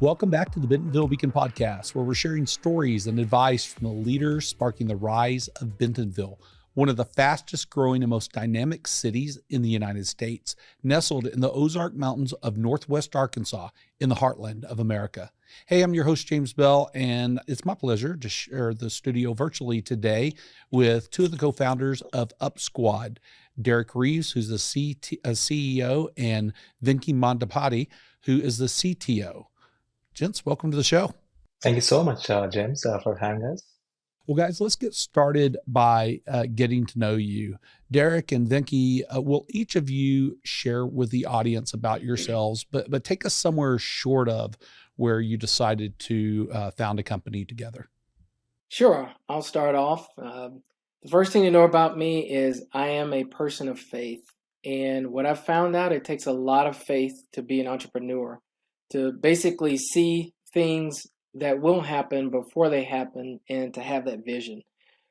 Welcome back to the Bentonville Beacon podcast, where we're sharing stories and advice from the leaders sparking the rise of Bentonville, one of the fastest growing and most dynamic cities in the United States, nestled in the Ozark Mountains of Northwest Arkansas in the heartland of America. Hey, I'm your host, James Bell, and it's my pleasure to share the studio virtually today with two of the co-founders of UpSquad, Derrick Reives, who's the CEO, and Venki Mandapati, who is the CTO. Gents, welcome to the show. Thank you so much, James, for having us. Well, guys, let's get started by getting to know you. Derrick and Venki, will each of you share with the audience about yourselves, but take us somewhere short of where you decided to found a company together? Sure, I'll start off. The first thing to know about me is I am a person of faith. And what I've found out, it takes a lot of faith to be an entrepreneur, to basically see things that will happen before they happen and to have that vision.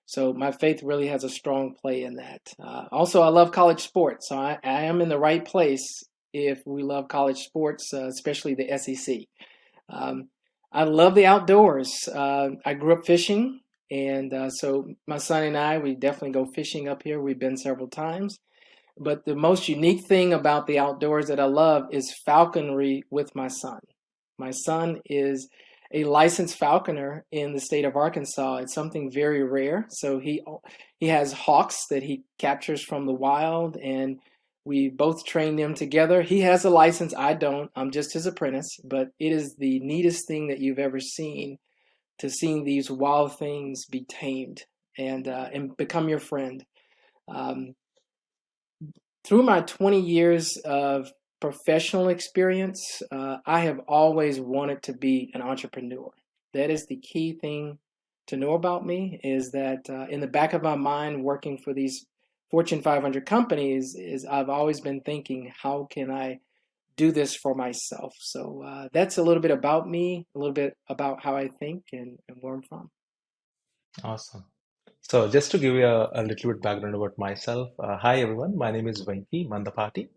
So my faith really has a strong play in that. Also, I love college sports, so I am in the right place if we love college sports, especially the SEC. I love the outdoors. I grew up fishing, and so my son and I, we definitely go fishing up here. We've been several times. But the most unique thing about the outdoors that I love is falconry with my son. My son is a licensed falconer in the state of Arkansas. It's something very rare. So he has hawks that he captures from the wild, and we both train them together. He has a license. I don't. I'm just his apprentice. But it is the neatest thing that you've ever seen, to seeing these wild things be tamed and become your friend. Through my 20 years of professional experience, I have always wanted to be an entrepreneur. That is the key thing to know about me, is that in the back of my mind, working for these Fortune 500 companies, is I've always been thinking, how can I do this for myself? So that's a little bit about me, a little bit about how I think and where I'm from. Awesome. So just to give you a little bit background about myself, hi everyone, my name is Venki Mandapati.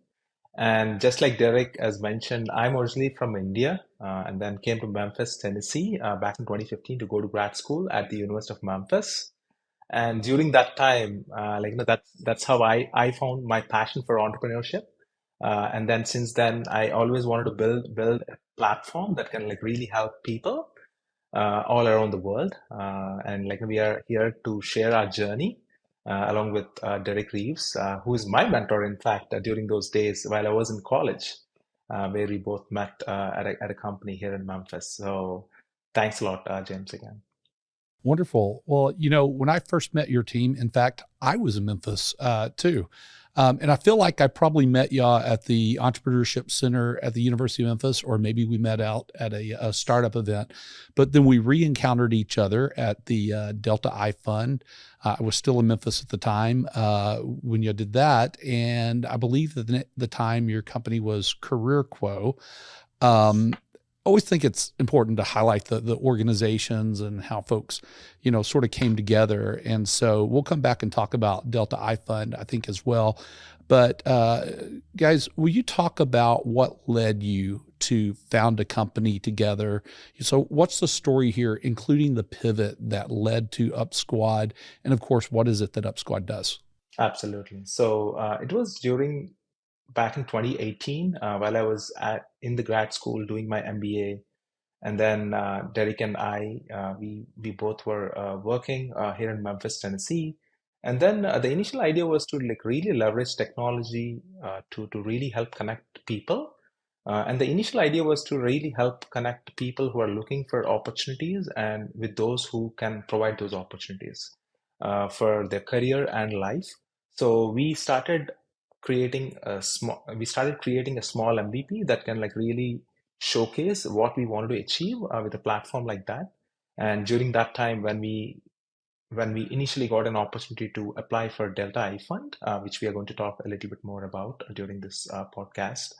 And just like Derrick has mentioned, I'm originally from India and then came to Memphis, Tennessee back in 2015 to go to grad school at the University of Memphis. And during that time, that's how I found my passion for entrepreneurship. And then since then, I always wanted to build a platform that can really help people all around the world. And we are here to share our journey along with Derrick Reives, who is my mentor, in fact, during those days while I was in college, where we both met at a company here in Memphis. So thanks a lot, James, again. Wonderful. Well, when I first met your team, in fact, I was in Memphis too. And I feel like I probably met y'all at the Entrepreneurship Center at the University of Memphis, or maybe we met out at a startup event. But then we re-encountered each other at the Delta I Fund. I was still in Memphis at the time when you did that. And I believe that the time your company was Career Quo. Always think it's important to highlight the organizations and how folks, sort of came together. And so we'll come back and talk about Delta I Fund, I think, as well. But guys, will you talk about what led you to found a company together? So what's the story here, including the pivot that led to UpSquad? And of course, what is it that UpSquad does? Absolutely. So it was back in 2018 while I was in the grad school doing my MBA. And then Derrick and I, we both were working here in Memphis, Tennessee. And then the initial idea was to really leverage technology to really help connect people. And the initial idea was to really help connect people who are looking for opportunities and with those who can provide those opportunities for their career and life. So we started creating a small MVP that can really showcase what we wanted to achieve with a platform like that. And during that time, when we initially got an opportunity to apply for Delta I Fund, which we are going to talk a little bit more about during this podcast.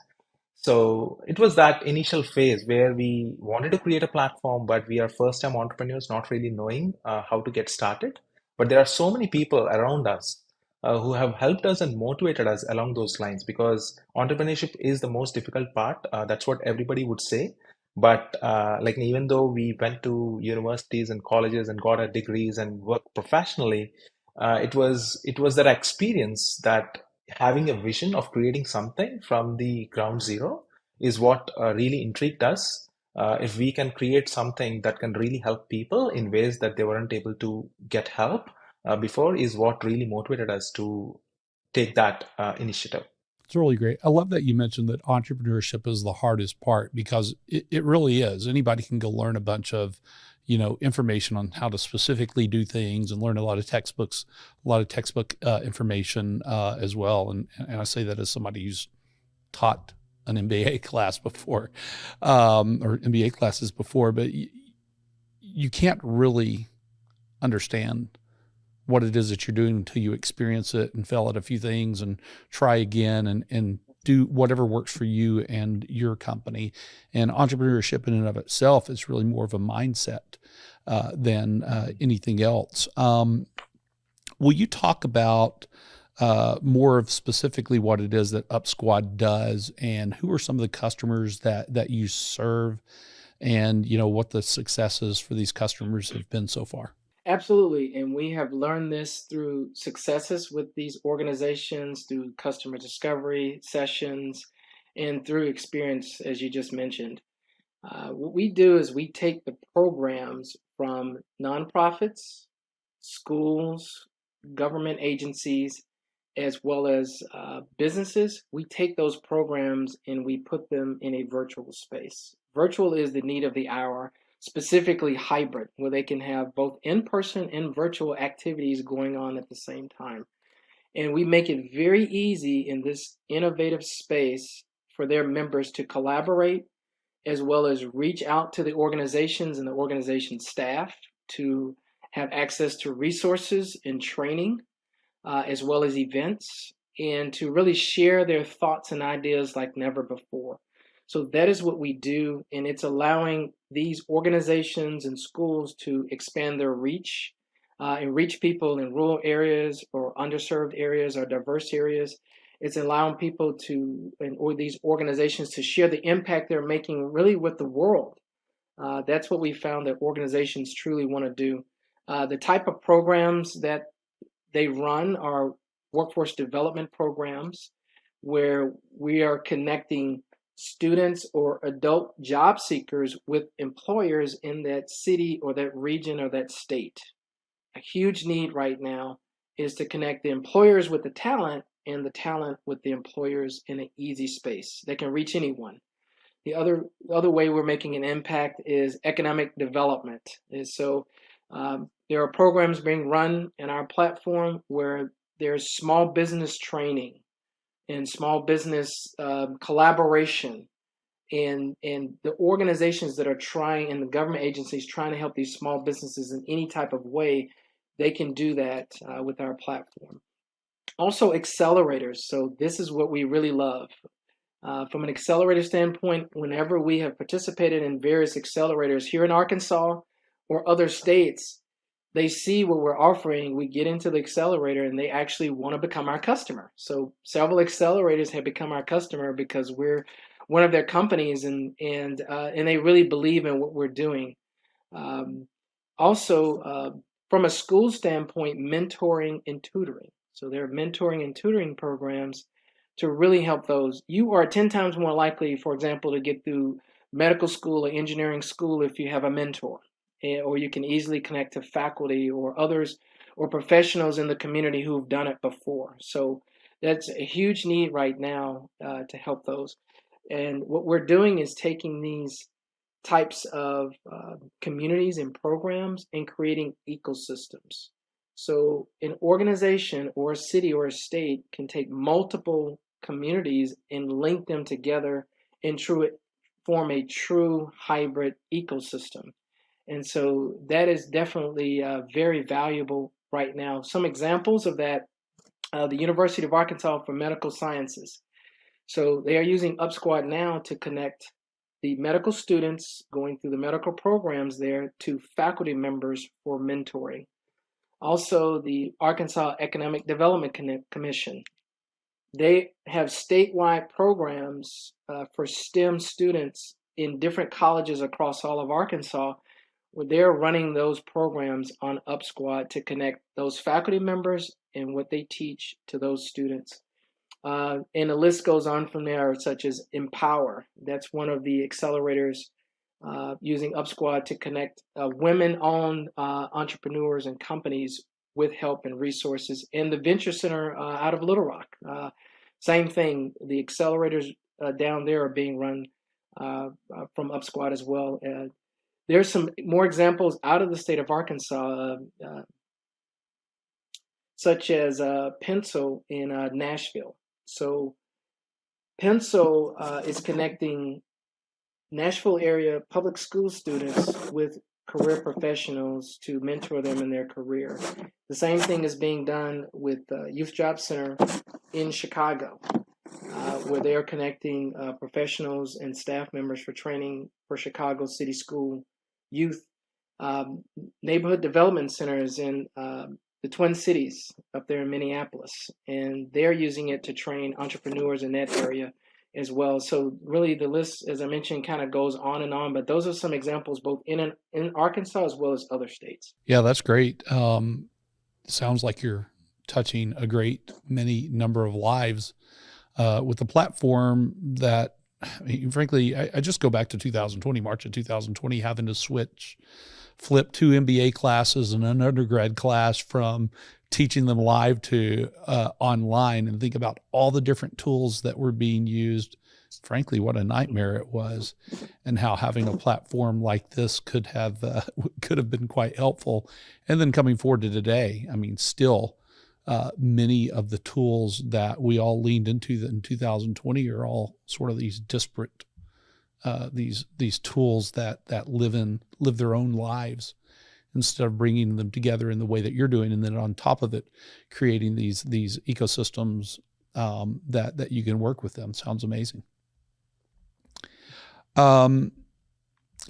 So it was that initial phase where we wanted to create a platform, but we are first-time entrepreneurs, not really knowing how to get started. But there are so many people around us who have helped us and motivated us along those lines, because entrepreneurship is the most difficult part. That's what everybody would say. But like even though we went to universities and colleges and got our degrees and worked professionally, it was that experience that having a vision of creating something from the ground zero is what really intrigued us. If we can create something that can really help people in ways that they weren't able to get help before, is what really motivated us to take that initiative. It's really great. I love that you mentioned that entrepreneurship is the hardest part, because it really is. Anybody can go learn a bunch of, information on how to specifically do things and learn a lot of textbook information as well. And I say that as somebody who's taught an MBA class before, or MBA classes before, but you can't really understand what it is that you're doing until you experience it and fail at a few things and try again and do whatever works for you and your company. And entrepreneurship in and of itself is really more of a mindset than anything else. Will you talk about more of specifically what it is that UpSquad does, and who are some of the customers that you serve, and what the successes for these customers have been so far? Absolutely. And we have learned this through successes with these organizations, through customer discovery sessions, and through experience, as you just mentioned. What we do is we take the programs from nonprofits, schools, government agencies, as well as businesses. We take those programs and we put them in a virtual space. Virtual is the need of the hour, specifically hybrid, where they can have both in-person and virtual activities going on at the same time. And we make it very easy in this innovative space for their members to collaborate, as well as reach out to the organizations and the organization staff to have access to resources and training, as well as events, and to really share their thoughts and ideas like never before. So that is what we do, and it's allowing these organizations and schools to expand their reach and reach people in rural areas or underserved areas or diverse areas. It's allowing people or these organizations to share the impact they're making really with the world. That's what we found that organizations truly want to do. The type of programs that they run are workforce development programs, where we are connecting students or adult job seekers with employers in that city or that region or that state. A huge need right now is to connect the employers with the talent and the talent with the employers in an easy space that can reach anyone. The other way we're making an impact is economic development. There are programs being run in our platform where there's small business training and small business collaboration, and the organizations that are trying, and the government agencies trying to help these small businesses in any type of way, they can do that with our platform. Also, accelerators. So this is what we really love. From an accelerator standpoint, whenever we have participated in various accelerators here in Arkansas or other states, they see what we're offering. We get into the accelerator and they actually want to become our customer. So several accelerators have become our customer because we're one of their companies, and they really believe in what we're doing. Also, from a school standpoint, mentoring and tutoring. So there are mentoring and tutoring programs to really help those. You are 10 times more likely, for example, to get through medical school or engineering school if you have a mentor, or you can easily connect to faculty or others or professionals in the community who've done it before. So that's a huge need right now to help those. And what we're doing is taking these types of communities and programs and creating ecosystems. So an organization or a city or a state can take multiple communities and link them together and form a true hybrid ecosystem. And so that is definitely very valuable right now. Some examples of that, the University of Arkansas for Medical Sciences. So they are using UpSquad now to connect the medical students going through the medical programs there to faculty members for mentoring. Also, the Arkansas Economic Development Commission. They have statewide programs for STEM students in different colleges across all of Arkansas, where they're running those programs on UpSquad to connect those faculty members and what they teach to those students. And the list goes on from there, such as Empower. That's one of the accelerators using UpSquad to connect women-owned entrepreneurs and companies with help and resources. And the Venture Center out of Little Rock, same thing. The accelerators down there are being run from UpSquad as well. There's some more examples out of the state of Arkansas, such as Pencil in Nashville. So Pencil is connecting Nashville area public school students with career professionals to mentor them in their career. The same thing is being done with Youth Job Center in Chicago, where they are connecting professionals and staff members for training for Chicago City School youth. Neighborhood development centers in the Twin Cities up there in Minneapolis, and they're using it to train entrepreneurs in that area as well. So really the list, as I mentioned, kind of goes on and on, but those are some examples both in Arkansas as well as other states. Yeah, that's great. Sounds like you're touching a great many number of lives with a platform that, I mean, frankly, I just go back to 2020, March of 2020, having to flip 2 MBA classes and an undergrad class from teaching them live to online, and think about all the different tools that were being used. Frankly, what a nightmare it was, and how having a platform like this could have been quite helpful. And then coming forward to today, I mean, still many of the tools that we all leaned into in 2020 are all sort of these disparate these tools that live their own lives, instead of bringing them together in the way that you're doing, and then on top of it, creating these ecosystems that you can work with them. Sounds amazing.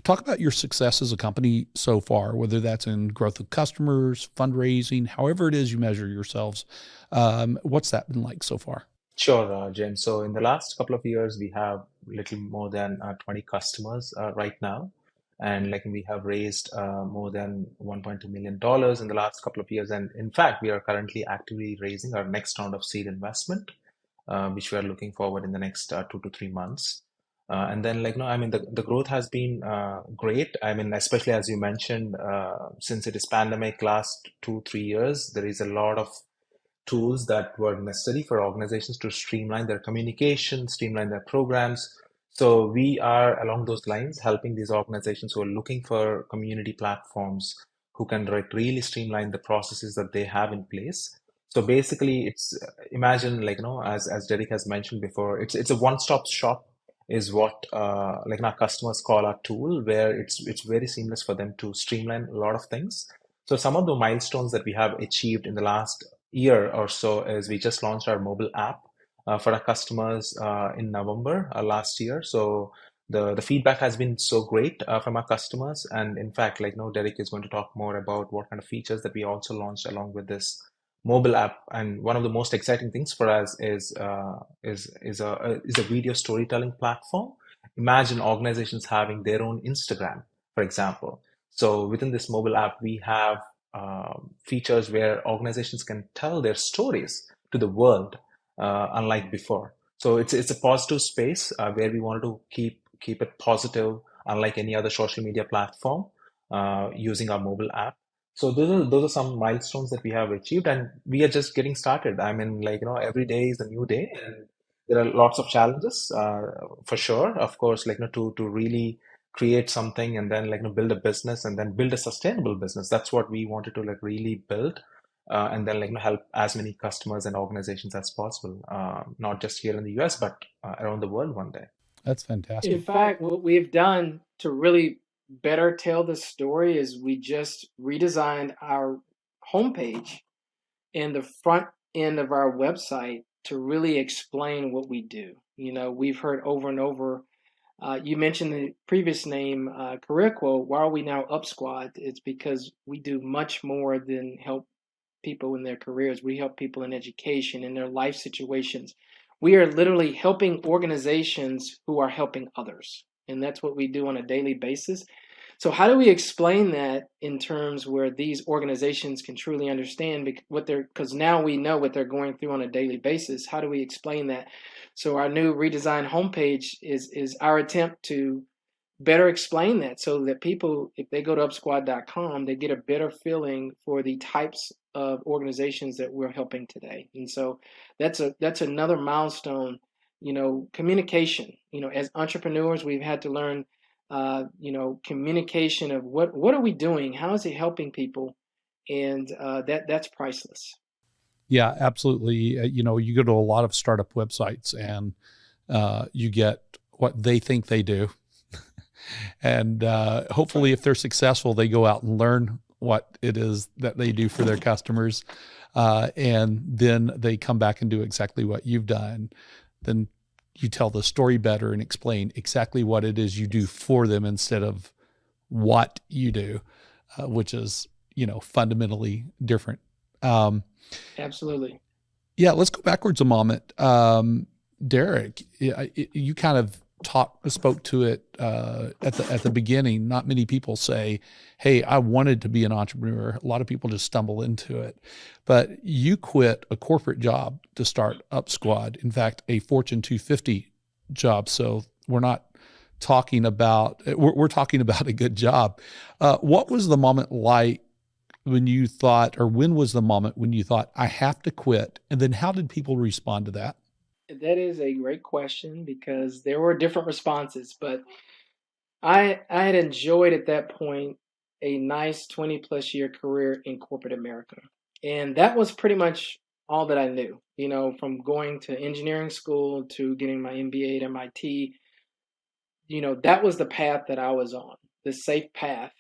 Talk about your success as a company so far, whether that's in growth of customers, fundraising, however it is you measure yourselves. What's that been like so far? Sure, James. So in the last couple of years, we have little more than 20 customers right now. And like we have raised more than $1.2 million in the last couple of years. And in fact, we are currently actively raising our next round of seed investment, which we are looking forward in the next 2 to 3 months. And then I mean, the growth has been great. I mean, especially as you mentioned, since it is pandemic last 2-3 years, there is a lot of tools that were necessary for organizations to streamline their communication, streamline their programs. So we are along those lines helping these organizations who are looking for community platforms who can really streamline the processes that they have in place. So basically, it's imagine as Derrick has mentioned before, it's a one-stop shop is what our customers call our tool, where it's very seamless for them to streamline a lot of things. So some of the milestones that we have achieved in the last year or so is we just launched our mobile app for our customers in November last year. So the feedback has been so great from our customers, and in fact, Derrick is going to talk more about what kind of features that we also launched along with this mobile app. And one of the most exciting things for us is a video storytelling platform. Imagine organizations having their own Instagram, for example. So within this mobile app, we have features where organizations can tell their stories to the world, unlike before. So it's a positive space where we wanted to keep it positive, unlike any other social media platform, using our mobile app. So those are some milestones that we have achieved, and we are just getting started. I mean, every day is a new day, and there are lots of challenges for sure. Of course, to really create something and then build a business and then build a sustainable business. That's what we wanted to really build, and then help as many customers and organizations as possible, not just here in the US, but around the world one day. That's fantastic. In fact, what we've done to really better tell the story is we just redesigned our homepage and the front end of our website to really explain what we do. We've heard over and over, you mentioned the previous name, career quote, why are we now UpSquad? It's because we do much more than help people in their careers. We help people in education, in their life situations. We are literally helping organizations who are helping others. and that's what we do on a daily basis. So how do we explain that in terms where these organizations can truly understand because now we know what they're going through on a daily basis. How do we explain that? So our new redesigned homepage is our attempt to better explain that, so that people, if they go to UpSquad.com, they get a better feeling for the types of organizations that we're helping today. And so that's another milestone. Communication. As entrepreneurs, we've had to learn communication of what are we doing? How is it helping people? And that's priceless. Yeah, absolutely. You go to a lot of startup websites and you get what they think they do. And hopefully if they're successful, they go out and learn what it is that they do for their customers. And then they come back and do exactly what you've done. Then you tell the story better and explain exactly what it is you do for them instead of what you do, which is, fundamentally different. Absolutely. Yeah. Let's go backwards a moment. Derrick, you kind of spoke to it at the beginning. Not many people say, hey, I wanted to be an entrepreneur. A lot of people just stumble into it. But you quit a corporate job to start UpSquad. In fact, a Fortune 250 job. So we're not talking about, we're talking about a good job. What was the moment like when you thought, or when was the moment when you thought, I have to quit? And then how did people respond to that? That is a great question, because there were different responses, but I had enjoyed at that point a nice 20 plus year career in corporate America. And that was pretty much all that I knew, from going to engineering school to getting my MBA at MIT. That was the path that I was on, the safe path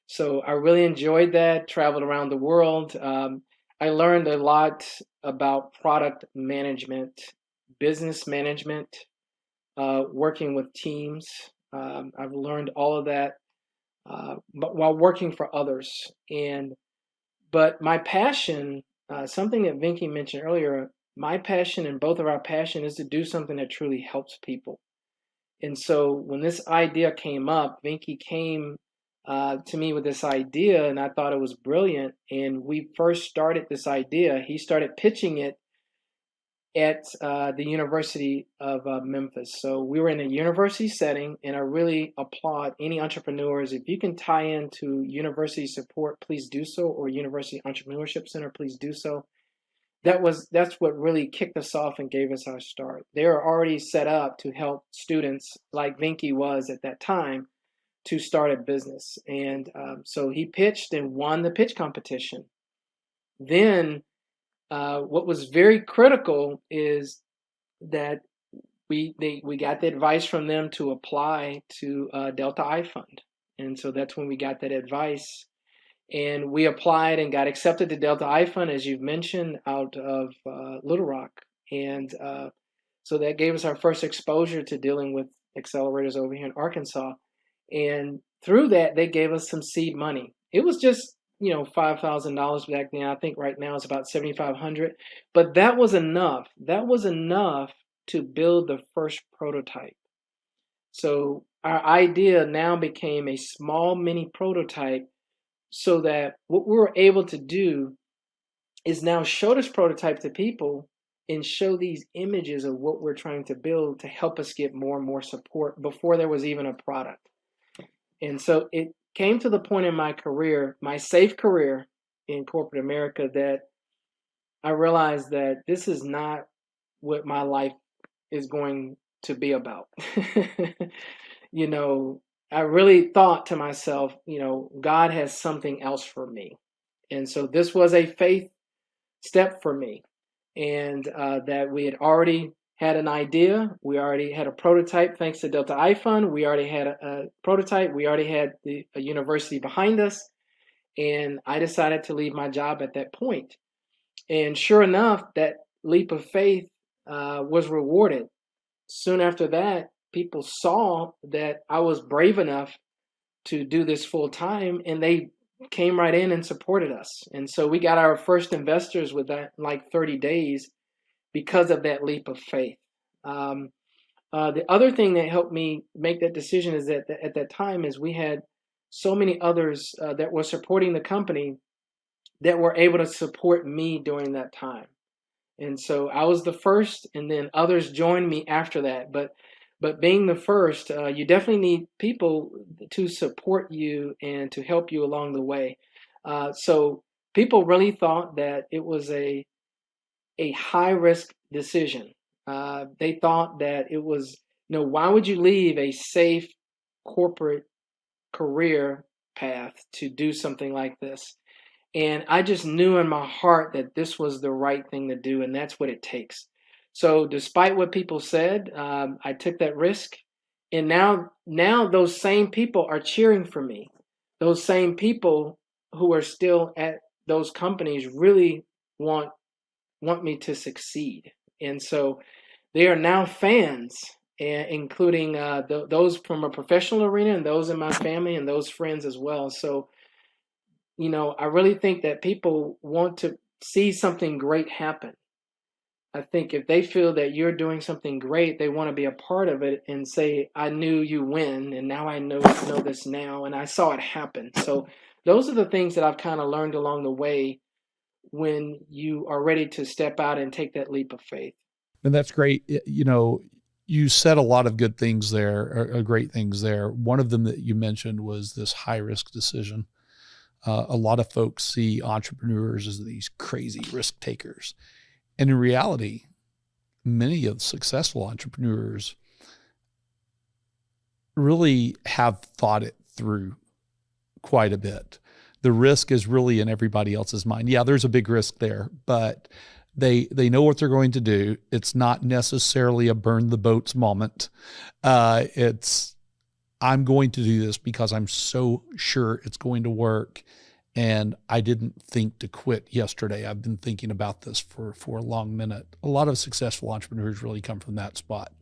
so I really enjoyed that, traveled around the world. I learned a lot about product management, business management, working with teams. I've learned all of that, but while working for others. But my passion, something that Venki mentioned earlier, my passion and both of our passion is to do something that truly helps people. And so when this idea came up, Venki came to me with this idea, and I thought it was brilliant. And we first started this idea. He started pitching it at the University of Memphis. So we were in a university setting, and I really applaud any entrepreneurs. If you can tie into university support, please do so, or University Entrepreneurship Center, please do so. That's what really kicked us off and gave us our start. They were already set up to help students, like Venki was at that time, to start a business. And so he pitched and won the pitch competition. Then what was very critical is that we got the advice from them to apply to Delta I Fund. And so that's when we got that advice. And we applied and got accepted to Delta I Fund, as you've mentioned, out of Little Rock. And so that gave us our first exposure to dealing with accelerators over here in Arkansas. And through that, they gave us some seed money. It was just, $5,000 back then. I think right now it's about $7,500. But that was enough. That was enough to build the first prototype. So our idea now became a small mini prototype, so that what we were able to do is now show this prototype to people and show these images of what we're trying to build to help us get more and more support before there was even a product. And so it came to the point in my career, my safe career in corporate America, that I realized that this is not what my life is going to be about. I really thought to myself, God has something else for me. And so this was a faith step for me. And that we had already had an idea. We already had a prototype thanks to Delta I Fund. We already had a prototype. We already had a university behind us. And I decided to leave my job at that point. And sure enough, that leap of faith was rewarded. Soon after that, people saw that I was brave enough to do this full time, and they came right in and supported us. And so we got our first investors with that like 30 days because of that leap of faith. The other thing that helped me make that decision is that at that time is we had so many others that were supporting the company that were able to support me during that time. And so I was the first, and then others joined me after that. But being the first, you definitely need people to support you and to help you along the way. So people really thought that it was a high risk decision. They thought that it was, why would you leave a safe corporate career path to do something like this? And I just knew in my heart that this was the right thing to do, and that's what it takes. So, despite what people said, I took that risk, and now those same people are cheering for me. Those same people who are still at those companies really want me to succeed, and so they are now fans, including those from a professional arena and those in my family and those friends as well. So I really think that people want to see something great happen. I think if they feel that you're doing something great, they want to be a part of it and say, I knew you win, and now I know this now, and I saw it happen. So those are the things that I've kind of learned along the way when you are ready to step out and take that leap of faith. And that's great. You said a lot of good things there, or great things there. One of them that you mentioned was this high risk decision. A lot of folks see entrepreneurs as these crazy risk takers. And in reality, many of the successful entrepreneurs really have thought it through quite a bit. The risk is really in everybody else's mind. Yeah, there's a big risk there, but they know what they're going to do. It's not necessarily a burn the boats moment. It's, I'm going to do this because I'm so sure it's going to work. And I didn't think to quit yesterday. I've been thinking about this for a long minute. A lot of successful entrepreneurs really come from that spot.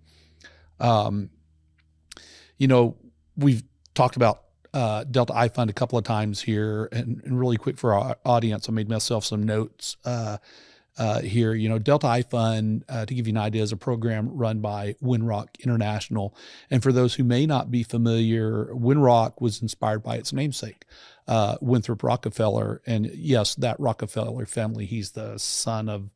We've talked about Delta iFund a couple of times here, and really quick for our audience, I made myself some notes here. Delta iFund, to give you an idea, is a program run by Winrock International. And for those who may not be familiar, Winrock was inspired by its namesake, Winthrop Rockefeller. And yes, that Rockefeller family, he's the son of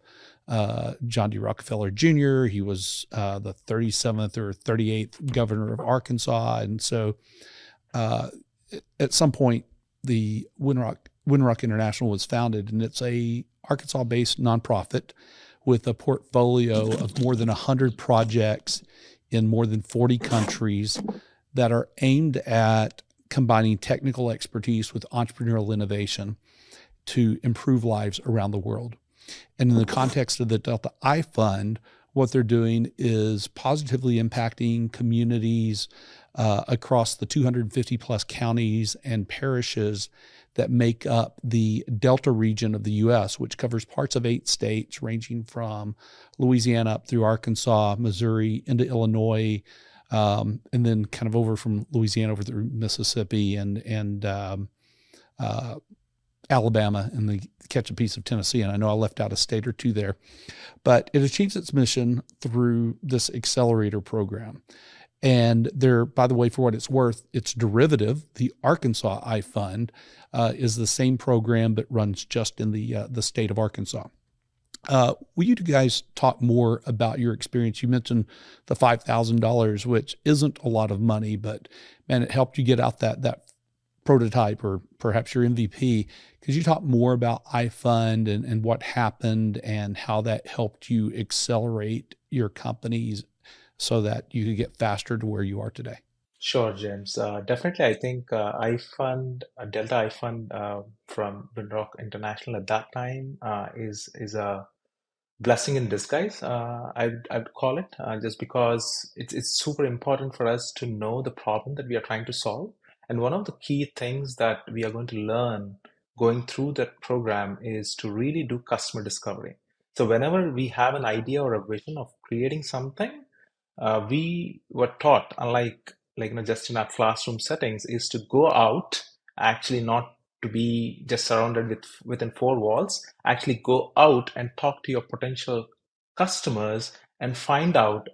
John D. Rockefeller Jr. He was the 37th or 38th governor of Arkansas. And so at some point, the Winrock International was founded, and it's a Arkansas-based nonprofit with a portfolio of more than 100 projects in more than 40 countries that are aimed at combining technical expertise with entrepreneurial innovation to improve lives around the world. And in the context of the Delta iFund, what they're doing is positively impacting communities across the 250 plus counties and parishes that make up the Delta region of the U.S., which covers parts of 8 states, ranging from Louisiana up through Arkansas, Missouri, into Illinois, and then kind of over from Louisiana over through Mississippi and Alabama, and they catch a piece of Tennessee. And I know I left out a state or two there, but it achieves its mission through this accelerator program. And there, by the way, for what it's worth, its derivative, the Arkansas iFund, is the same program but runs just in the state of Arkansas. Will you guys talk more about your experience? You mentioned the $5,000, which isn't a lot of money, but man, it helped you get out that prototype or perhaps your MVP. Could you talk more about iFund and what happened and how that helped you accelerate your companies so that you could get faster to where you are today? Sure, James. Definitely, I think iFund, Delta iFund from Winrock International at that time is a blessing in disguise. I'd call it just because it's super important for us to know the problem that we are trying to solve. And one of the key things that we are going to learn going through that program is to really do customer discovery. So whenever we have an idea or a vision of creating something, we were taught, unlike just in our classroom settings, is to go out, actually not to be just surrounded within 4 walls, actually go out and talk to your potential customers and find out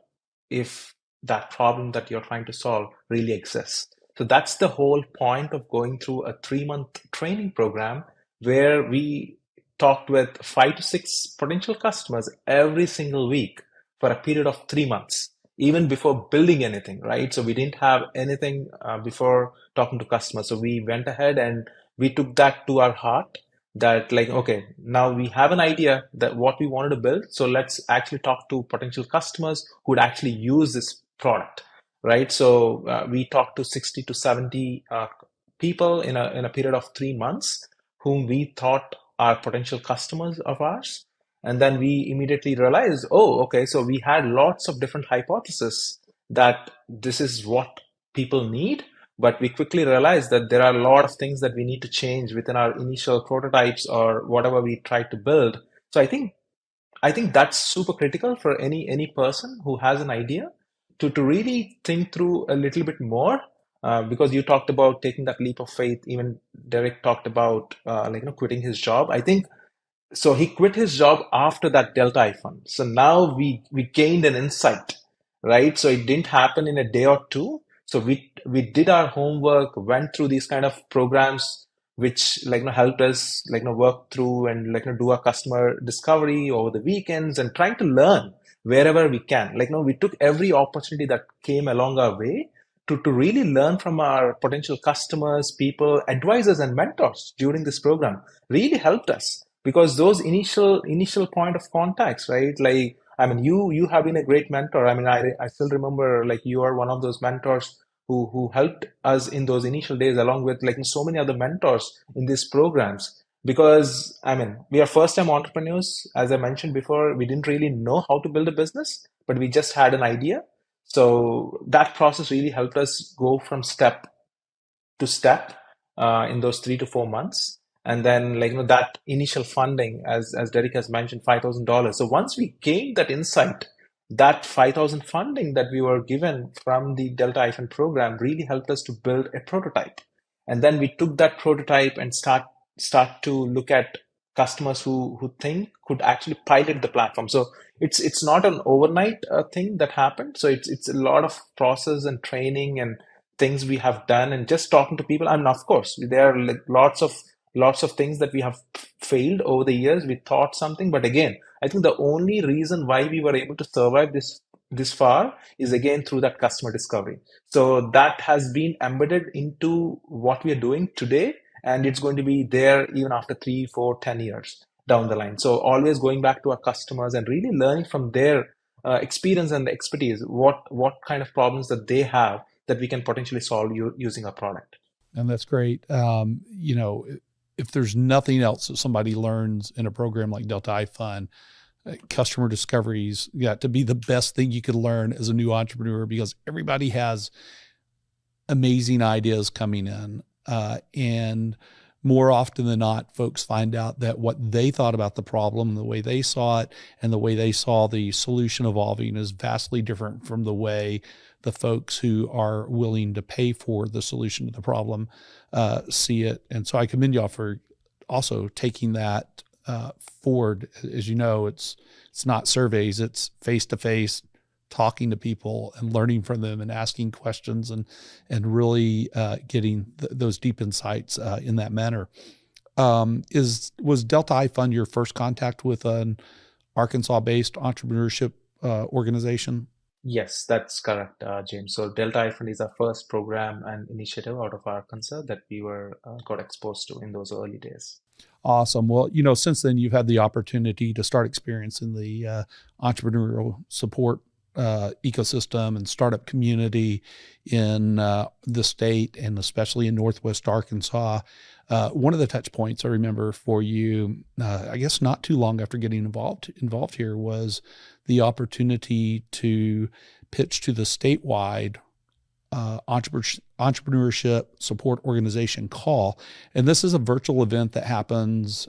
if that problem that you're trying to solve really exists. So that's the whole point of going through a 3-month training program where we talked with 5 to 6 potential customers every single week for a period of 3 months, even before building anything, right? So we didn't have anything before talking to customers. So we went ahead and we took that to our heart that like, okay, now we have an idea that what we wanted to build. So let's actually talk to potential customers who would actually use this product, right? So we talked to 60 to 70 people in a period of 3 months whom we thought are potential customers of ours. And then we immediately realized, oh, okay, so we had lots of different hypotheses that this is what people need, but we quickly realized that there are a lot of things that we need to change within our initial prototypes or whatever we tried to build. So I think that's super critical for any person who has an idea to really think through a little bit more. Because you talked about taking that leap of faith. Even Derrick talked about quitting his job. I think so he quit his job after that Delta I fund. So now we gained an insight, right? So it didn't happen in a day or two. So we did our homework, went through these kind of programs, which helped us work through and do our customer discovery over the weekends and trying to learn wherever we can. We took every opportunity that came along our way to really learn from our potential customers, people, advisors, and mentors during this program. Really helped us because those initial point of contacts, right? Like, I mean, you have been a great mentor. I mean, I still remember you are one of those mentors who helped us in those initial days, along with so many other mentors in these programs. Because I mean, we are first time entrepreneurs. As I mentioned before, we didn't really know how to build a business, but we just had an idea. So that process really helped us go from step to step in those 3 to 4 months. And then that initial funding, as Derrick has mentioned, $5,000. So once we gained that insight, that 5,000 funding that we were given from the Delta IFN program really helped us to build a prototype. And then we took that prototype and start to look at customers who think could actually pilot the platform. So it's not an overnight thing that happened. So it's a lot of process and training and things we have done and just talking to people. And of course, there are lots of things that we have failed over the years. We thought something, but again, I think the only reason why we were able to survive this far is again through that customer discovery. So that has been embedded into what we are doing today, and it's going to be there even after 3, 4, 10 years down the line. So always going back to our customers and really learning from their experience and expertise, what kind of problems that they have that we can potentially solve using our product. And that's great. If there's nothing else that somebody learns in a program like Delta I Fund, customer discoveries got to be the best thing you could learn as a new entrepreneur, because everybody has amazing ideas coming in. And more often than not, folks find out that what they thought about the problem, the way they saw it, and the way they saw the solution evolving is vastly different from the way the folks who are willing to pay for the solution to the problem see it. And so I commend y'all for also taking that forward. As you know, it's not surveys, it's face-to-face, talking to people and learning from them and asking questions and really getting those deep insights in that manner. Was Delta I Fund your first contact with an Arkansas-based entrepreneurship organization? Yes, that's correct, James. So Delta I Fund is our first program and initiative out of Arkansas that we got exposed to in those early days. Awesome. Well, since then you've had the opportunity to start experiencing the entrepreneurial support ecosystem and startup community in the state, and especially in Northwest Arkansas. One of the touch points I remember for you, I guess not too long after getting involved here, was the opportunity to pitch to the statewide entrepreneurship support organization call. And this is a virtual event that happens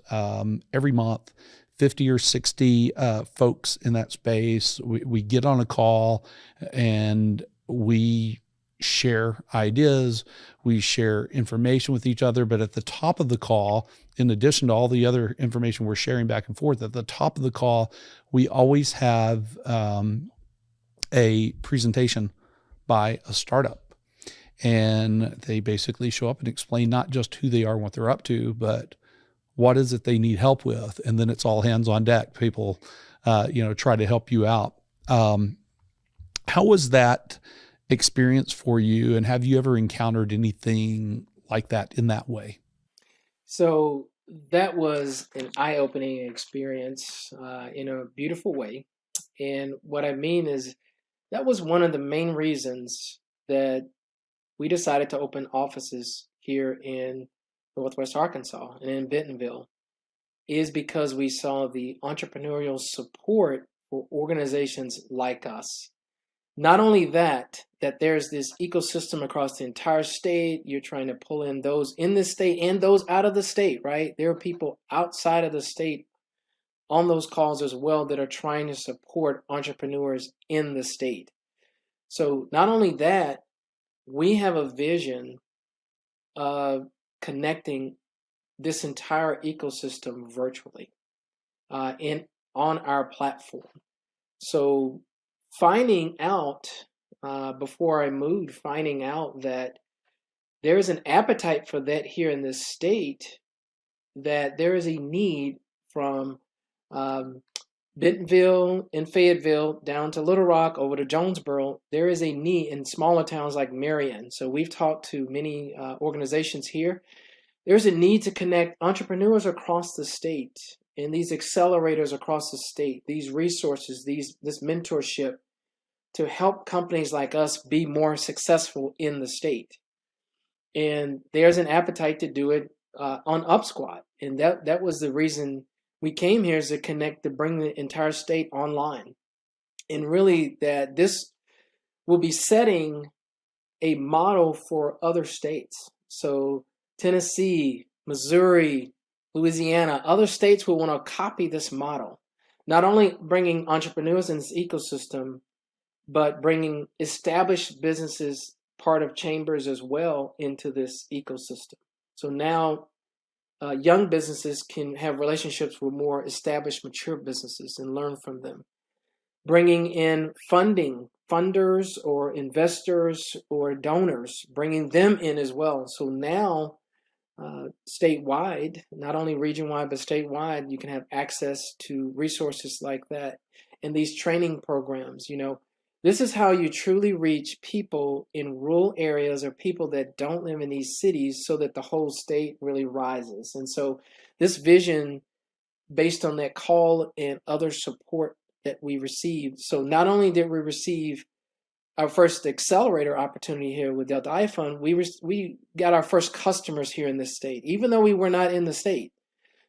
every month. 50 or 60 folks in that space. We get on a call and we share ideas, we share information with each other. But at the top of the call, in addition to all the other information we're sharing back and forth, at the top of the call, we always have a presentation by a startup. And they basically show up and explain not just who they are and what they're up to, but what is it they need help with. And then it's all hands on deck. People, try to help you out. How was that experience for you? And have you ever encountered anything like that in that way? So that was an eye-opening experience in a beautiful way. And what I mean is that was one of the main reasons that we decided to open offices here in Northwest Arkansas and in Bentonville, is because we saw the entrepreneurial support for organizations like us. Not only that there's this ecosystem across the entire state. You're trying to pull in those in the state and those out of the state, right? There are people outside of the state on those calls as well that are trying to support entrepreneurs in the state. So not only that, we have a vision of connecting this entire ecosystem virtually on our platform. So finding out before I moved, finding out that there is an appetite for that here in this state, that there is a need from Bentonville and Fayetteville down to Little Rock over to Jonesboro. There is a need in smaller towns like Marion. So we've talked to many organizations here. There's a need to connect entrepreneurs across the state and these accelerators across the state, these resources, this mentorship to help companies like us be more successful in the state. And there's an appetite to do it on UpSquad. And that was the reason we came here, is to connect, to bring the entire state online. And really that this will be setting a model for other states. So Tennessee, Missouri, Louisiana, other states will want to copy this model. Not only bringing entrepreneurs in this ecosystem, but bringing established businesses, part of chambers as well, into this ecosystem. So now young businesses can have relationships with more established, mature businesses and learn from them. Bringing in funders or investors or donors, bringing them in as well. So now statewide, not only region-wide, but statewide, you can have access to resources like that. And these training programs, this is how you truly reach people in rural areas or people that don't live in these cities, so that the whole state really rises. And so this vision, based on that call and other support that we received. So not only did we receive our first accelerator opportunity here with Delta I Fund, we got our first customers here in this state, even though we were not in the state.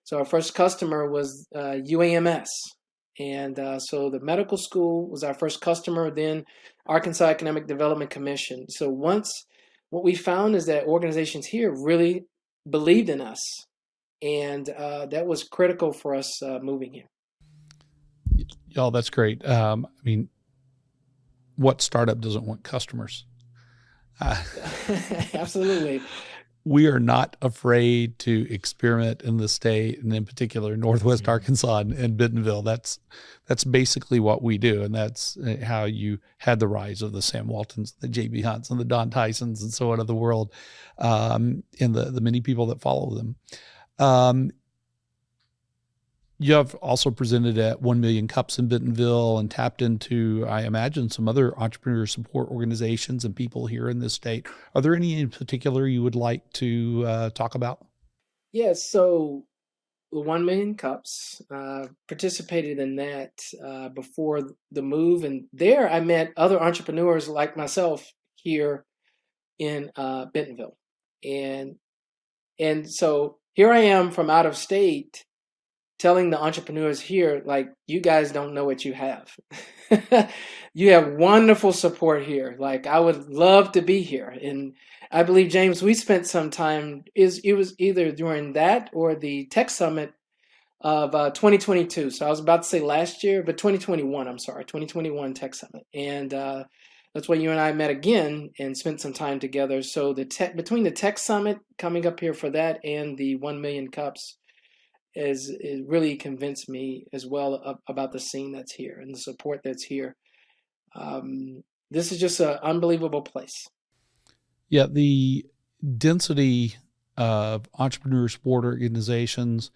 So our first customer was UAMS. And so the medical school was our first customer, then Arkansas Economic Development Commission. So what we found is that organizations here really believed in us. And that was critical for us moving here. Y'all, that's great. What startup doesn't want customers? Absolutely. We are not afraid to experiment in the state, and in particular, Northwest Arkansas and Bentonville. That's basically what we do, and that's how you had the rise of the Sam Waltons, the J.B. Hunts, and the Don Tysons, and so on of the world, and the many people that follow them. You have also presented at 1 Million Cups in Bentonville and tapped into, I imagine, some other entrepreneur support organizations and people here in this state. Are there any in particular you would like to talk about? Yes. So the 1 Million Cups, participated in that before the move. And there I met other entrepreneurs like myself here in Bentonville. And so here I am from out of state, telling the entrepreneurs here, like, you guys don't know what you have. You have wonderful support here. Like, I would love to be here. And I believe, James, we spent some time, it was either during that or the Tech Summit of 2022. So I was about to say last year, but 2021 Tech Summit. And that's why you and I met again and spent some time together. So between the Tech Summit coming up here for that and the 1 Million Cups, it really convinced me as well about the scene that's here and the support that's here. this is just an unbelievable place. Yeah, the density of entrepreneur support organizations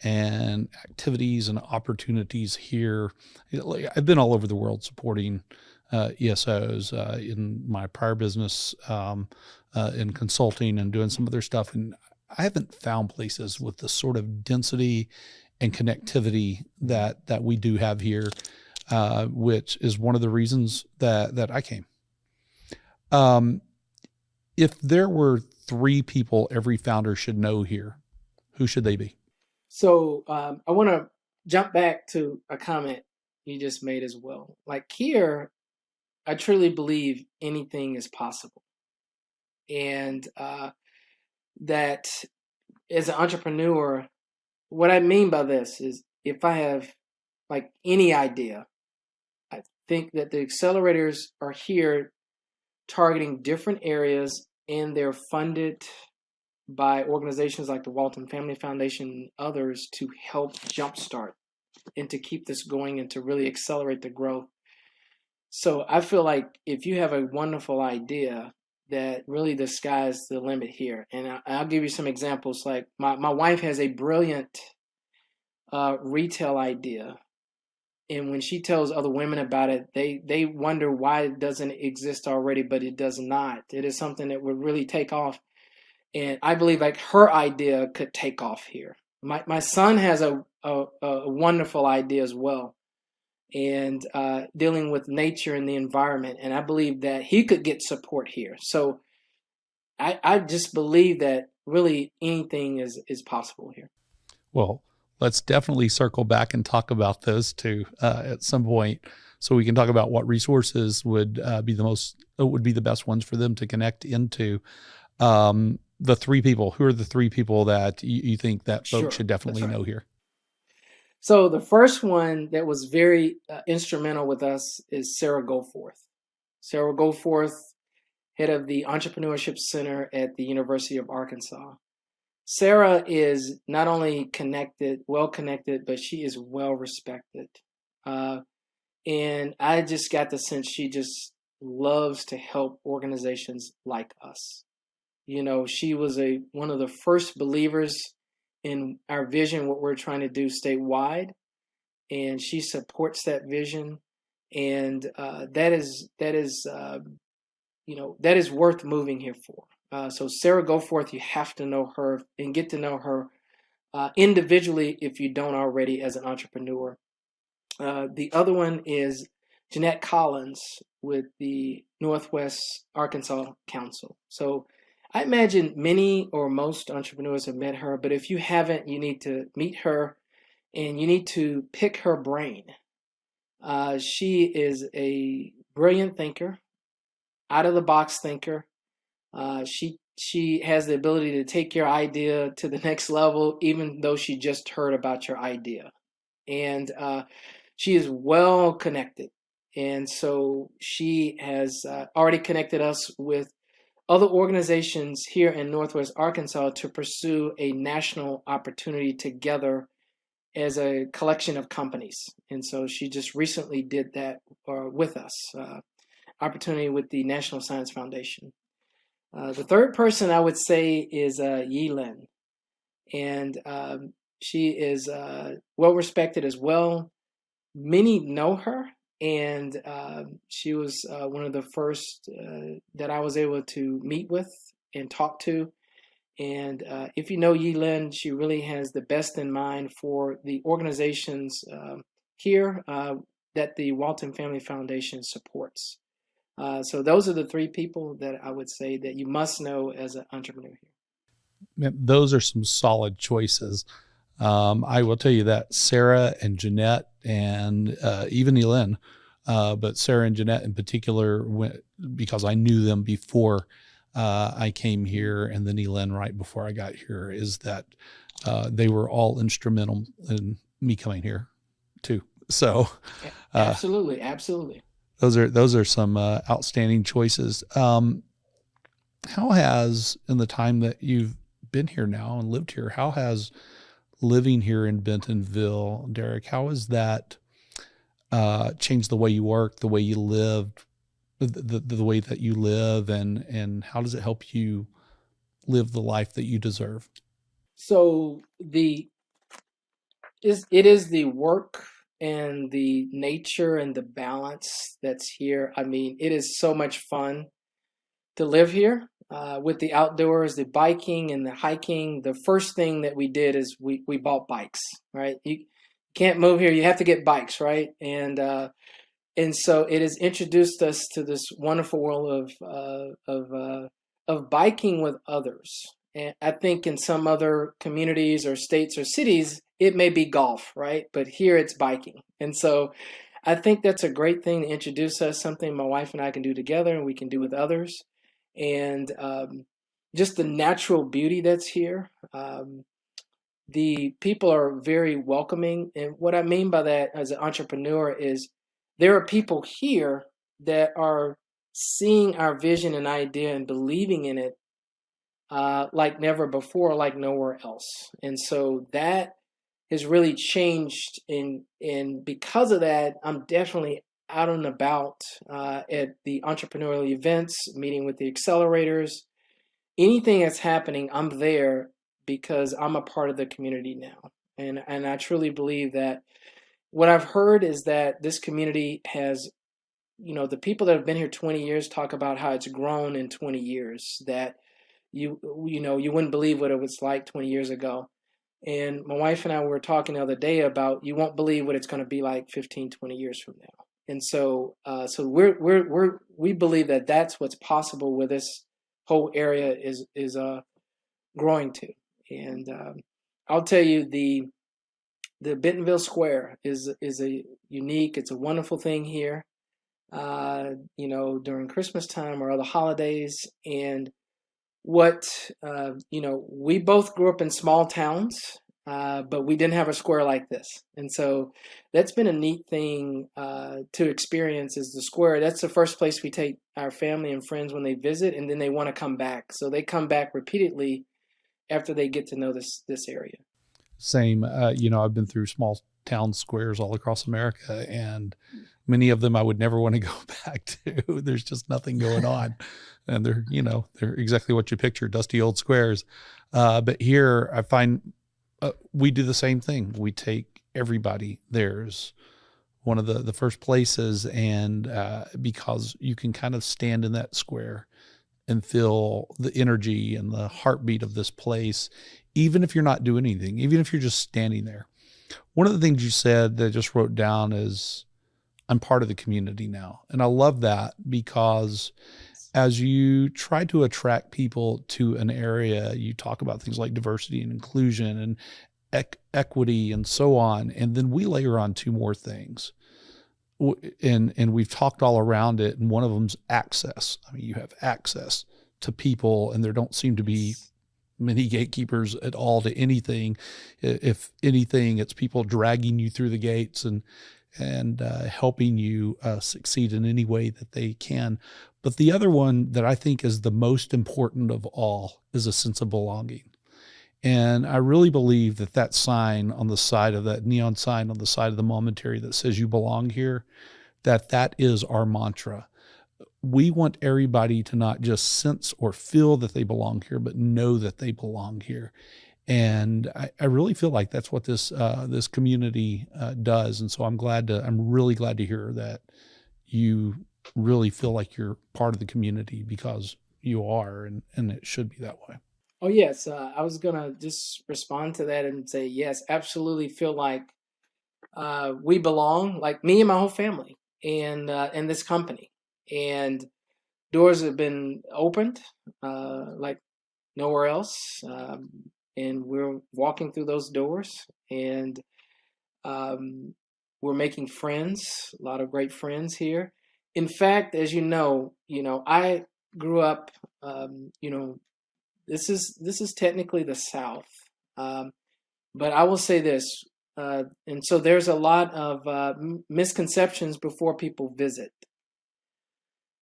and activities and opportunities here. I've been all over the world supporting ESOs in my prior business, in consulting and doing some other stuff. And I haven't found places with the sort of density and connectivity that we do have here, which is one of the reasons that I came. If there were 3 people every founder should know here, who should they be? So I want to jump back to a comment you just made as well. Like here, I truly believe anything is possible. And that as an entrepreneur, what I mean by this is if I have like any idea, I think that the accelerators are here targeting different areas, and they're funded by organizations like the Walton Family Foundation and others to help jumpstart and to keep this going and to really accelerate the growth. So I feel like if you have a wonderful idea, that really the sky's the limit here. And I'll give you some examples. Like my wife has a brilliant retail idea. And when she tells other women about it, they wonder why it doesn't exist already, but it does not. It is something that would really take off. And I believe like her idea could take off here. My son has a wonderful idea as well, and dealing with nature and the environment. And I believe that he could get support here. So I just believe that really anything is possible here. Well, let's definitely circle back and talk about those two at some point, so we can talk about what resources would be the best ones for them to connect into. The 3 people. Who are the 3 people that you think that folks should definitely know here? So the first one that was very instrumental with us is Sarah Goforth. Sarah Goforth, head of the Entrepreneurship Center at the University of Arkansas. Sarah is not only well connected, but she is well respected. And I just got the sense she just loves to help organizations like us. You know, she was one of the first believers in our vision, what we're trying to do statewide, and she supports that vision, and that is worth moving here for. So Sarah Goforth, you have to know her and get to know her individually if you don't already as an entrepreneur. The other one is Jeanette Collins with the Northwest Arkansas Council. So I imagine many or most entrepreneurs have met her, but if you haven't, you need to meet her and you need to pick her brain. She is a brilliant thinker, out-of-the-box thinker. She has the ability to take your idea to the next level, even though she just heard about your idea. And she is well connected. And so she has already connected us with other organizations here in Northwest Arkansas to pursue a national opportunity together as a collection of companies. And so she just recently did that with us, opportunity with the National Science Foundation. The third person I would say is Yi Lin. And she is well respected as well. Many know her. And she was one of the first that I was able to meet with and talk to. And if you know Yi Lin, she really has the best in mind for the organizations here that the Walton Family Foundation supports. So those are the 3 people that I would say that you must know as an entrepreneur here. Those are some solid choices. I will tell you that Sarah and Jeanette and even Elin, but Sarah and Jeanette in particular, because I knew them before I came here, and then Elin right before I got here, is that they were all instrumental in me coming here too. So absolutely. Those are some outstanding choices. How has, in the time that you've been here now and lived here, how has living here in Bentonville, Derrick, how has that changed the way you work, the way you lived, the way that you live, and how does it help you live the life that you deserve? So it is the work and the nature and the balance that's here. I mean, it is so much fun to live here with the outdoors, the biking and the hiking. The first thing that we did is we bought bikes, right? You can't move here. You have to get bikes, right? And so it has introduced us to this wonderful world of biking with others. And I think in some other communities or states or cities, it may be golf, right? But here it's biking. And so I think that's a great thing to introduce us, something my wife and I can do together and we can do with others. And just the natural beauty that's here. The people are very welcoming. And what I mean by that as an entrepreneur is there are people here that are seeing our vision and idea and believing in it like never before, like nowhere else. And so that has really changed. And because of that, I'm definitely out and about at the entrepreneurial events, meeting with the accelerators. Anything that's happening, I'm there because I'm a part of the community now. And I truly believe that what I've heard is that this community has, the people that have been here 20 years talk about how it's grown in 20 years, that you wouldn't believe what it was like 20 years ago. And my wife and I were talking the other day about you won't believe what it's going to be like 15, 20 years from now. And so we believe that that's what's possible with this whole area is growing to. And I'll tell you, the Bentonville Square is a unique, it's a wonderful thing here. During Christmas time or other holidays, and we both grew up in small towns, but we didn't have a square like this. And so that's been a neat thing to experience is the square. That's the first place we take our family and friends when they visit, and then they want to come back. So they come back repeatedly after they get to know this area. Same. I've been through small town squares all across America, and many of them I would never want to go back to. There's just nothing going on. And they're exactly what you picture, dusty old squares. But here I find we do the same thing. We take everybody. There's one of the first places, and because you can kind of stand in that square and feel the energy and the heartbeat of this place, even if you're not doing anything, even if you're just standing there. One of the things you said that I just wrote down is, I'm part of the community now. And I love that because as you try to attract people to an area, you talk about things like diversity and inclusion and equity and so on. And then we layer on two more things. And we've talked all around it. And one of them's access. I mean, you have access to people, and there don't seem to be many gatekeepers at all to anything. If anything, it's people dragging you through the gates and helping you succeed in any way that they can. But the other one that I think is the most important of all is a sense of belonging. And I really believe that sign on the side of that neon sign on the side of the momentary that says you belong here, that is our mantra. We want everybody to not just sense or feel that they belong here, but know that they belong here. And I really feel like that's what this community does. And so I'm really glad to hear that you really feel like you're part of the community, because you are, and it should be that way. Oh, yes. I was going to just respond to that and say, yes, absolutely feel like we belong, like me and my whole family, and this company. And doors have been opened like nowhere else. And we're walking through those doors, and we're making friends, a lot of great friends here. In fact, as you know, I grew up, this is technically the South, but I will say this, and so there's a lot of misconceptions before people visit.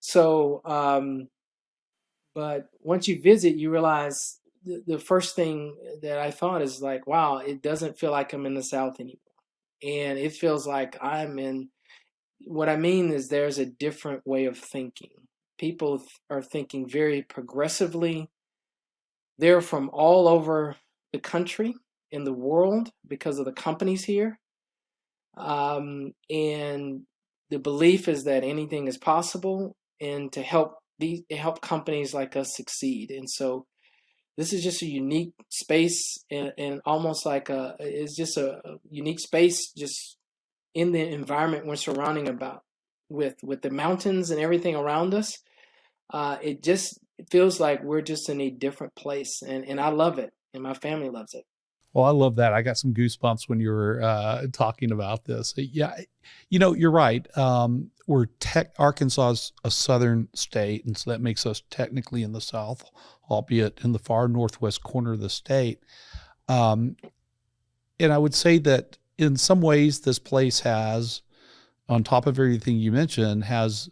So, but once you visit, you realize the first thing that I thought is like, wow, it doesn't feel like I'm in the South anymore. And it feels like I'm in what I mean is there's a different way of thinking. People are thinking very progressively. They're from all over the country, in the world, because of the companies here. And the belief is that anything is possible, and to help companies like us succeed. And so this is just a unique space, and almost like it's just a unique space just in the environment we're surrounding about with the mountains and everything around us. It feels like we're just in a different place, and I love it, and my family loves it. Well, I love that. I got some goosebumps when you were talking about this. Yeah, you're right. Arkansas is a southern state, and so that makes us technically in the South, albeit in the far northwest corner of the state. And I would say that in some ways, this place has, on top of everything you mentioned, has,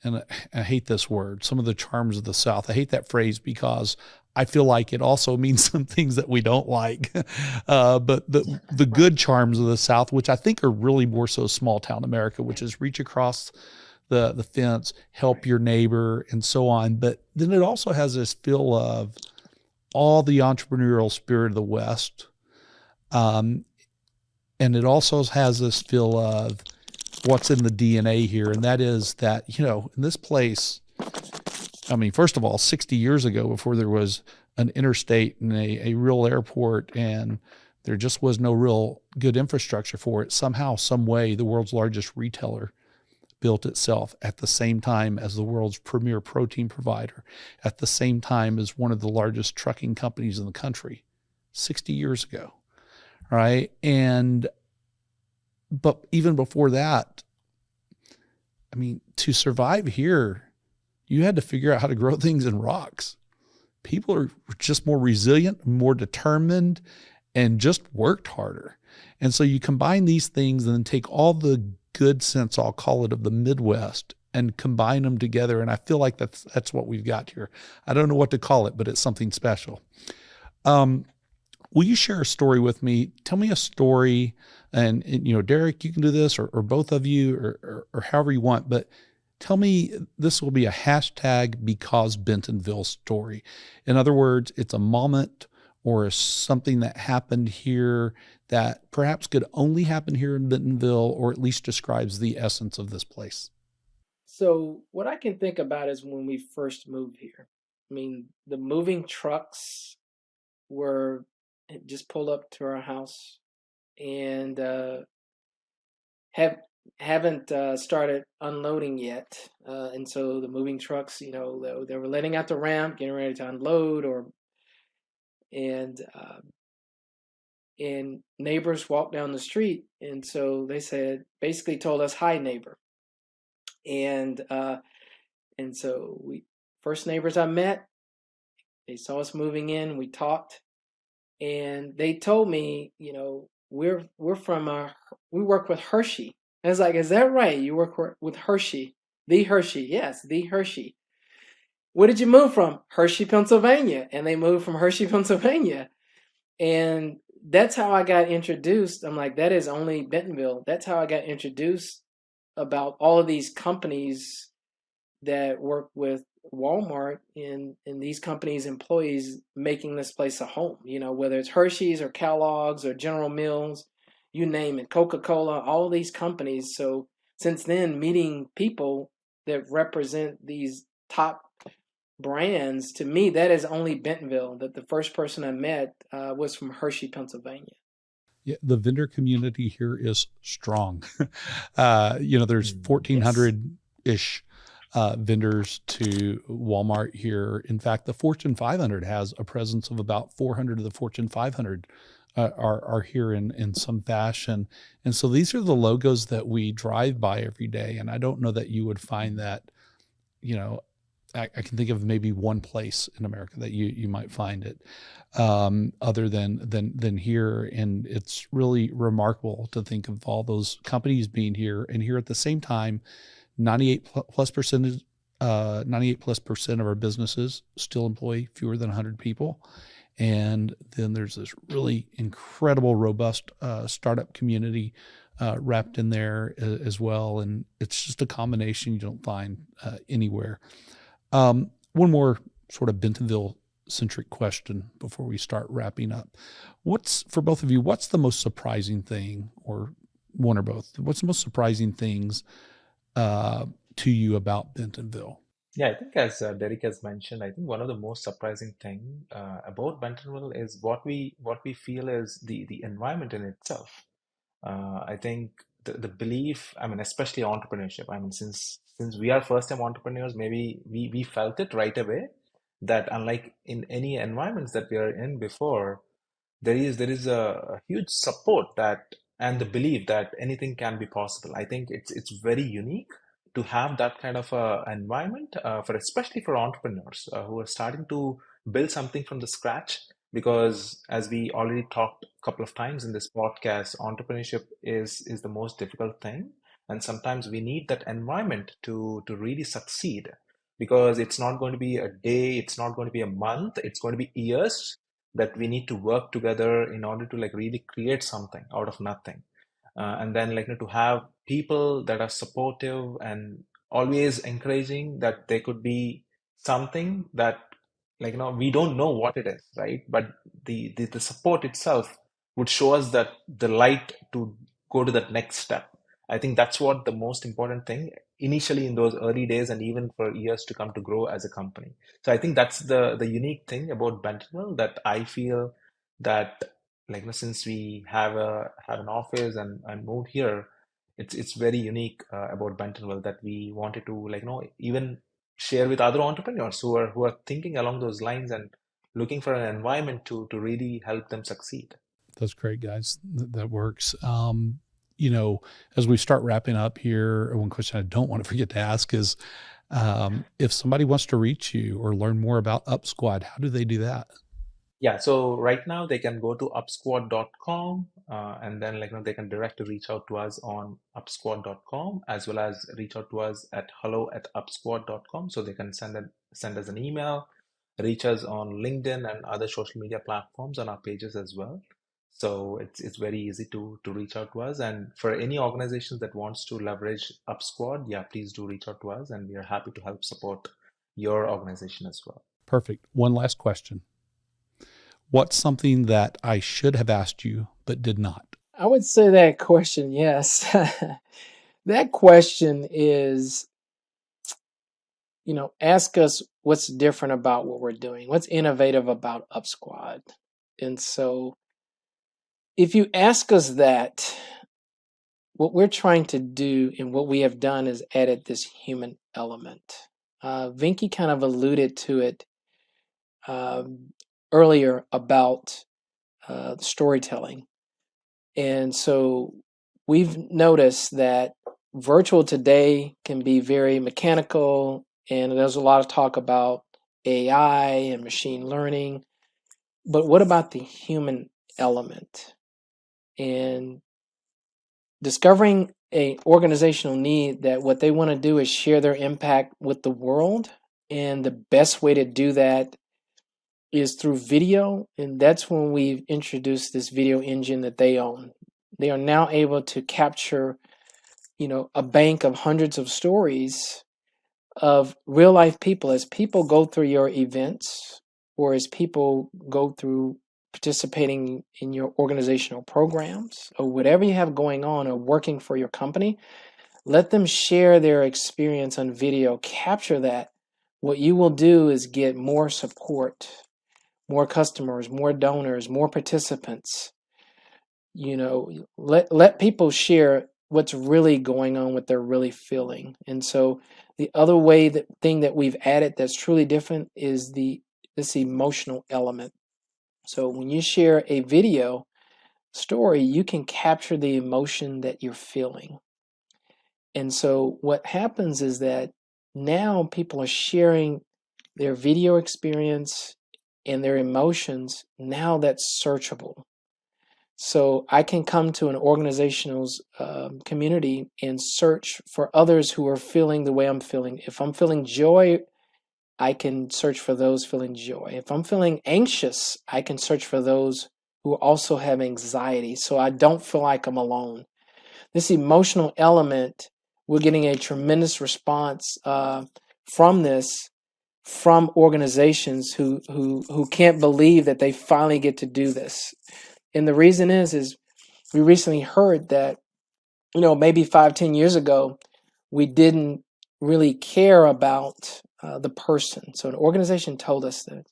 and I hate this word, some of the charms of the South. I hate that phrase because I feel like it also means some things that we don't like. But the good charms of the South, which I think are really more so small town America, which is reach across the fence, help your neighbor, and so on. But then it also has this feel of all the entrepreneurial spirit of the West. And it also has this feel of what's in the DNA here. And that is that, in this place, I mean, first of all, 60 years ago, before there was an interstate and a real airport, and there just was no real good infrastructure for it, somehow, some way, the world's largest retailer built itself at the same time as the world's premier protein provider, at the same time as one of the largest trucking companies in the country, 60 years ago, right? But even before that, I mean, to survive here, you had to figure out how to grow things in rocks. People are just more resilient, more determined, and just worked harder. And so you combine these things and then take all the good sense, I'll call it, of the Midwest and combine them together. And I feel like that's what we've got here. I don't know what to call it, but it's something special. Will you share a story with me? Tell me a story, and Derrick, you can do this, or both of you, or however you want, but tell me, this will be a hashtag because Bentonville story. In other words, it's a moment or something that happened here that perhaps could only happen here in Bentonville, or at least describes the essence of this place. So what I can think about is when we first moved here. I mean, the moving trucks just pulled up to our house, and haven't started unloading yet. And so the moving trucks, they were letting out the ramp, getting ready to unload, and neighbors walked down the street. And so they basically told us, "Hi, neighbor." And so first neighbors I met, they saw us moving in, we talked, and they told me, we work with Hershey. I was like, "Is that right? You work with Hershey?" The Hershey. Yes, the Hershey. "Where did you move from?" "Hershey, Pennsylvania." And they moved from Hershey, Pennsylvania. And that's how I got introduced. I'm like, that is only Bentonville. That's how I got introduced about all of these companies that work with Walmart and these companies' employees making this place a home. Whether it's Hershey's or Kellogg's or General Mills, you name it, Coca-Cola, all these companies. So since then, meeting people that represent these top brands, to me, that is only Bentonville. That the first person I met was from Hershey, Pennsylvania. Yeah, the vendor community here is strong. There's 1,400-ish vendors to Walmart here. In fact, the Fortune 500 has a presence of about 400 of the Fortune 500 are here in some fashion. And so these are the logos that we drive by every day. And I don't know that you would find that, I can think of maybe one place in America that you might find it other than here. And it's really remarkable to think of all those companies being here, and here at the same time, 98% of our businesses still employ fewer than 100 people. And then there's this really incredible, robust startup community wrapped in there as well. And it's just a combination you don't find anywhere. One more sort of Bentonville centric question before we start wrapping up. For both of you, what's the most surprising thing, or one or both, what's the most surprising things to you about Bentonville? Yeah, I think as Derrick has mentioned, I think one of the most surprising thing about Bentonville is what we feel is the environment in itself. I think the belief, I mean, especially entrepreneurship. I mean, since we are first-time entrepreneurs, maybe we felt it right away that unlike in any environments that we are in before, there is a huge support that and the belief that anything can be possible. I think it's very unique to have that kind of environment for especially for entrepreneurs who are starting to build something from the scratch. Because as we already talked a couple of times in this podcast, entrepreneurship is the most difficult thing, and sometimes we need that environment to really succeed. Because it's not going to be a day, it's not going to be a month, it's going to be years that we need to work together in order to like really create something out of nothing. And then like to have people that are supportive and always encouraging that there could be something that we don't know what it is, right? But the support itself would show us that the light to go to that next step. I think that's what the most important thing initially in those early days and even for years to come to grow as a company. So I think that's the unique thing about Bentonville that I feel that since we have an office and moved here, it's very unique about Bentonville that we wanted to even share with other entrepreneurs who are thinking along those lines and looking for an environment to really help them succeed. That's great, guys. That works. As we start wrapping up here, one question I don't want to forget to ask is, if somebody wants to reach you or learn more about UpSquad, how do they do that? Yeah, so right now they can go to upsquad.com and then they can directly reach out to us on upsquad.com, as well as reach out to us at hello@upsquad.com. So they can send us an email, reach us on LinkedIn and other social media platforms on our pages as well. So it's very easy to reach out to us. And for any organizations that wants to leverage UpSquad, yeah, please do reach out to us, and we are happy to help support your organization as well. Perfect. One last question. What's something that I should have asked you but did not? I would say that question, yes. That question is, ask us what's different about what we're doing, what's innovative about UpSquad. And so if you ask us that, what we're trying to do and what we have done is added this human element. Venki kind of alluded to it earlier about storytelling. And so we've noticed that virtual today can be very mechanical, and there's a lot of talk about AI and machine learning. But what about the human element? And discovering an organizational need that what they want to do is share their impact with the world. And the best way to do that is through video. And that's when we've introduced this video engine that they own. They are now able to capture, a bank of hundreds of stories of real life people as people go through your events or as people go through participating in your organizational programs or whatever you have going on or working for your company. Let them share their experience on video, capture that. What you will do is get more support, more customers, more donors, more participants. Let people share what's really going on, what they're really feeling. And so the other thing that we've added that's truly different is this emotional element. So when you share a video story, you can capture the emotion that you're feeling. And so what happens is that now people are sharing their video experience and their emotions. Now that's searchable. So I can come to an organizational's community and search for others who are feeling the way I'm feeling. If I'm feeling joy, I can search for those feeling joy. If I'm feeling anxious, I can search for those who also have anxiety, so I don't feel like I'm alone. this emotional element, we're getting a tremendous response from this, from organizations who can't believe that they finally get to do this. And the reason is we recently heard that, maybe 5-10 years ago, we didn't really care about the person. So an organization told us that.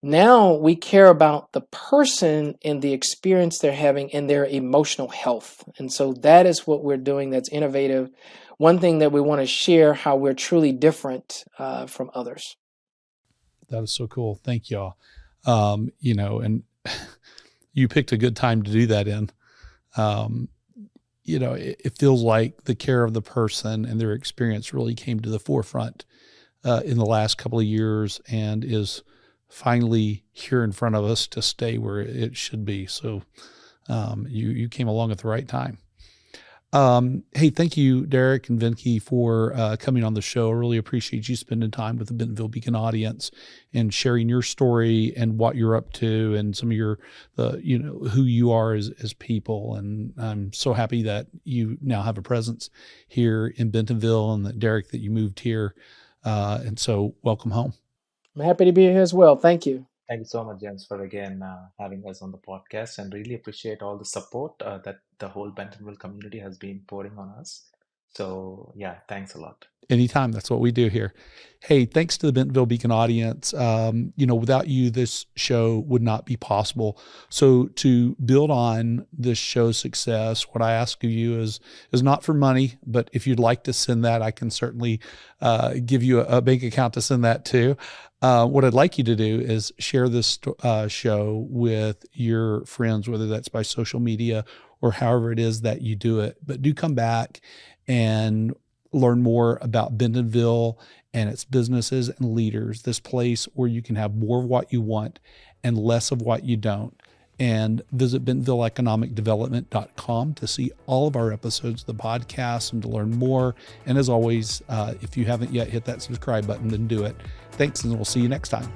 Now we care about the person and the experience they're having and their emotional health. And so that is what we're doing that's innovative. One thing that we want to share, how we're truly different from others. That is so cool. Thank y'all. And you picked a good time to do that in. It feels like the care of the person and their experience really came to the forefront in the last couple of years and is finally here in front of us to stay where it should be. So you came along at the right time. Hey, thank you, Derrick and Venki, for coming on the show. I really appreciate you spending time with the Bentonville Beacon audience and sharing your story and what you're up to and some of who you are as people. And I'm so happy that you now have a presence here in Bentonville and that, Derrick, that you moved here. And so welcome home. I'm happy to be here as well. Thank you. Thank you so much, James, for again having us on the podcast, and really appreciate all the support that the whole Bentonville community has been pouring on us. So yeah, thanks a lot. Anytime. That's what we do here. Hey, thanks to the Bentonville Beacon audience. Without you, this show would not be possible. So to build on this show's success, what I ask of you is not for money, but if you'd like to send that, I can certainly give you a bank account to send that to. What I'd like you to do is share this show with your friends, whether that's by social media or however it is that you do it. But do come back and learn more about Bentonville and its businesses and leaders, this place where you can have more of what you want and less of what you don't. And visit BentonvilleEconomicDevelopment.com to see all of our episodes of the podcast and to learn more. And as always, if you haven't yet hit that subscribe button, then do it. Thanks, and we'll see you next time.